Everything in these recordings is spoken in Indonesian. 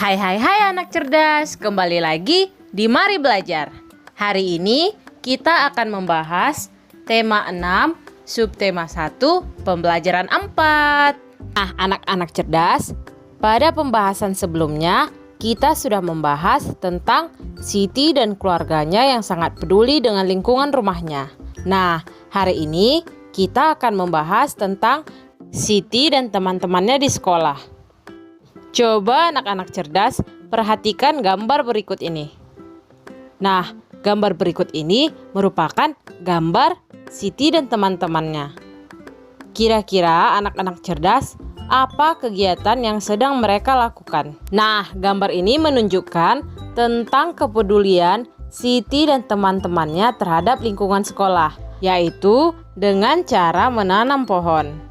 Hai anak cerdas, kembali lagi di Mari Belajar. Hari ini kita akan membahas tema 6, subtema 1, pembelajaran 4. Nah, anak-anak cerdas, pada pembahasan sebelumnya kita sudah membahas tentang Siti dan keluarganya yang sangat peduli dengan lingkungan rumahnya. Nah, hari ini kita akan membahas tentang Siti dan teman-temannya di sekolah. Coba anak-anak cerdas perhatikan gambar berikut ini. Nah, gambar berikut ini merupakan gambar Siti dan teman-temannya. Kira-kira anak-anak cerdas apa kegiatan yang sedang mereka lakukan? Nah, gambar ini menunjukkan tentang kepedulian Siti dan teman-temannya terhadap lingkungan sekolah, yaitu dengan cara menanam pohon.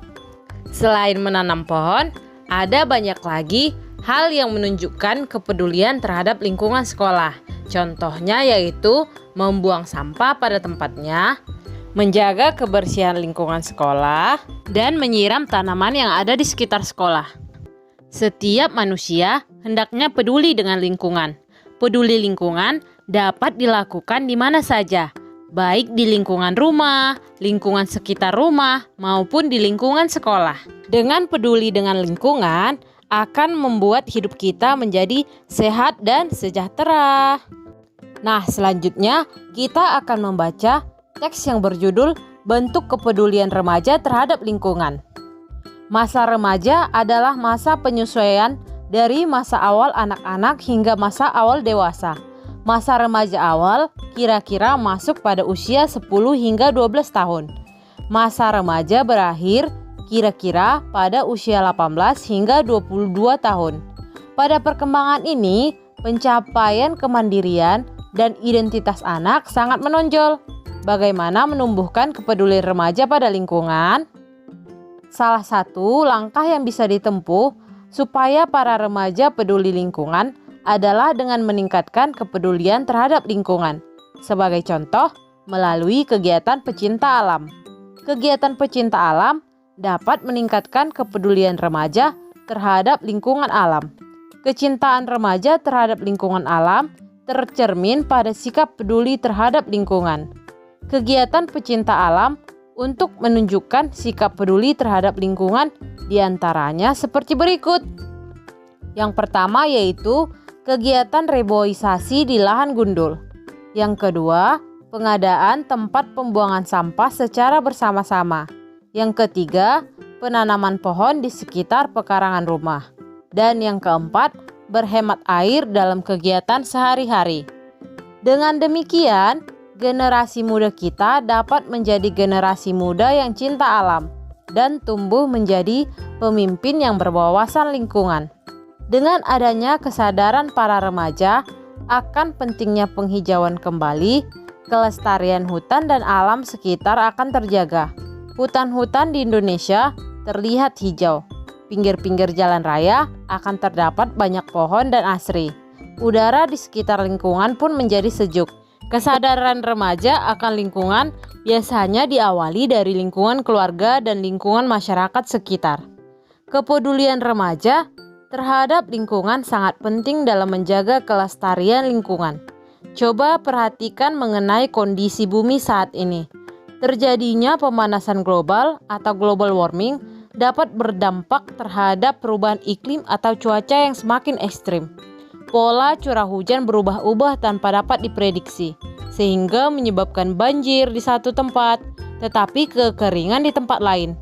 Selain menanam pohon, ada banyak lagi hal yang menunjukkan kepedulian terhadap lingkungan sekolah. Contohnya yaitu membuang sampah pada tempatnya, menjaga kebersihan lingkungan sekolah, dan menyiram tanaman yang ada di sekitar sekolah. Setiap manusia hendaknya peduli dengan lingkungan. Peduli lingkungan dapat dilakukan di mana saja, baik di lingkungan rumah, lingkungan sekitar rumah, maupun di lingkungan sekolah. Dengan peduli dengan lingkungan, akan membuat hidup kita menjadi sehat dan sejahtera. Nah, selanjutnya kita akan membaca teks yang berjudul Bentuk Kepedulian Remaja Terhadap Lingkungan. Masa remaja adalah masa penyesuaian dari masa awal anak-anak hingga masa awal dewasa. Masa remaja awal kira-kira masuk pada usia 10 hingga 12 tahun. Masa remaja berakhir kira-kira pada usia 18 hingga 22 tahun. Pada perkembangan ini, pencapaian kemandirian dan identitas anak sangat menonjol. Bagaimana menumbuhkan kepedulian remaja pada lingkungan? Salah satu langkah yang bisa ditempuh supaya para remaja peduli lingkungan adalah dengan meningkatkan kepedulian terhadap lingkungan. Sebagai contoh, melalui kegiatan pecinta alam. Kegiatan pecinta alam dapat meningkatkan kepedulian remaja terhadap lingkungan alam. Kecintaan remaja terhadap lingkungan alam tercermin pada sikap peduli terhadap lingkungan. Kegiatan pecinta alam untuk menunjukkan sikap peduli terhadap lingkungan diantaranya seperti berikut. Yang pertama yaitu kegiatan reboisasi di lahan gundul. Yang kedua, pengadaan tempat pembuangan sampah secara bersama-sama. Yang ketiga, penanaman pohon di sekitar pekarangan rumah. Dan yang keempat, berhemat air dalam kegiatan sehari-hari. Dengan demikian, generasi muda kita dapat menjadi generasi muda yang cinta alam dan tumbuh menjadi pemimpin yang berwawasan lingkungan. Dengan adanya kesadaran para remaja akan pentingnya penghijauan kembali, kelestarian hutan dan alam sekitar akan terjaga. Hutan-hutan di Indonesia terlihat hijau. Pinggir-pinggir jalan raya akan terdapat banyak pohon dan asri. Udara di sekitar lingkungan pun menjadi sejuk. Kesadaran remaja akan lingkungan biasanya diawali dari lingkungan keluarga dan lingkungan masyarakat sekitar. Kepedulian remaja terhadap lingkungan sangat penting dalam menjaga kelestarian lingkungan. Coba perhatikan mengenai kondisi bumi saat ini. Terjadinya pemanasan global atau global warming dapat berdampak terhadap perubahan iklim atau cuaca yang semakin ekstrim. Pola curah hujan berubah-ubah tanpa dapat diprediksi, sehingga menyebabkan banjir di satu tempat, tetapi kekeringan di tempat lain.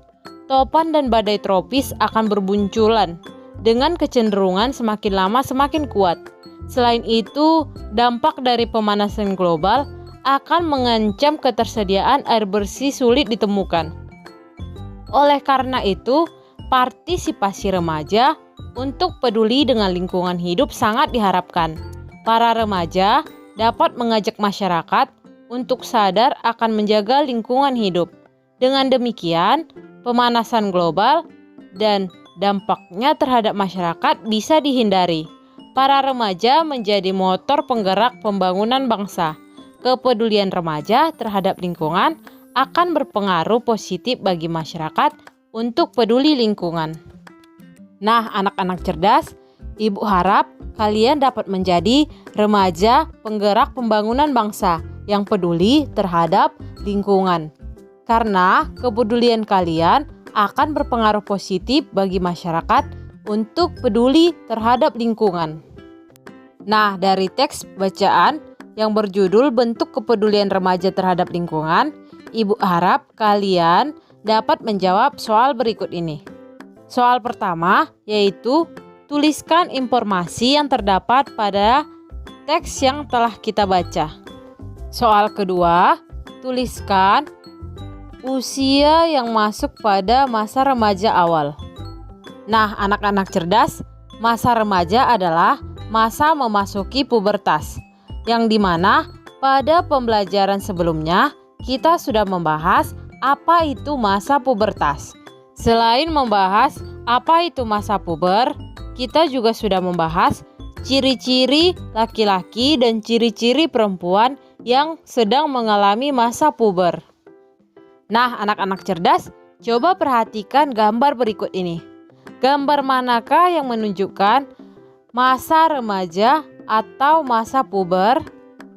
Topan dan badai tropis akan berbunculan, dengan kecenderungan semakin lama semakin kuat. Selain itu, dampak dari pemanasan global akan mengancam ketersediaan air bersih sulit ditemukan. Oleh karena itu, partisipasi remaja untuk peduli dengan lingkungan hidup sangat diharapkan. Para remaja dapat mengajak masyarakat untuk sadar akan menjaga lingkungan hidup. Dengan demikian, pemanasan global dan dampaknya terhadap masyarakat bisa dihindari. Para remaja menjadi motor penggerak pembangunan bangsa. Kepedulian remaja terhadap lingkungan akan berpengaruh positif bagi masyarakat untuk peduli lingkungan. Nah, anak-anak cerdas, Ibu harap kalian dapat menjadi remaja penggerak pembangunan bangsa yang peduli terhadap lingkungan. Karena kepedulian kalian akan berpengaruh positif bagi masyarakat untuk peduli terhadap lingkungan. Nah, dari teks bacaan yang berjudul Bentuk Kepedulian Remaja Terhadap Lingkungan, Ibu harap kalian dapat menjawab soal berikut ini. Soal pertama yaitu tuliskan informasi yang terdapat pada teks yang telah kita baca. Soal kedua, tuliskan usia yang masuk pada masa remaja awal. Nah, anak-anak cerdas, masa remaja adalah masa memasuki pubertas, yang dimana pada pembelajaran sebelumnya kita sudah membahas apa itu masa pubertas. Selain membahas apa itu masa puber, kita juga sudah membahas ciri-ciri laki-laki dan ciri-ciri perempuan yang sedang mengalami masa puber. Nah, anak-anak cerdas, coba perhatikan gambar berikut ini. Gambar manakah yang menunjukkan masa remaja atau masa puber?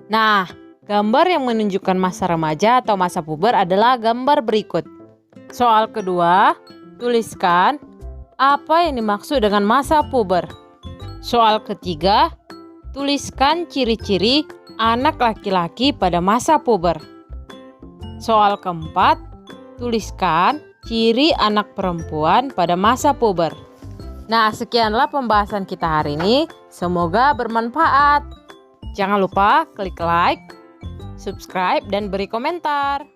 Nah, gambar yang menunjukkan masa remaja atau masa puber adalah gambar berikut. Soal kedua, tuliskan apa yang dimaksud dengan masa puber. Soal ketiga, tuliskan ciri-ciri anak laki-laki pada masa puber. Soal keempat, tuliskan ciri anak perempuan pada masa puber. Nah, sekianlah pembahasan kita hari ini. Semoga bermanfaat. Jangan lupa klik like, subscribe, dan beri komentar.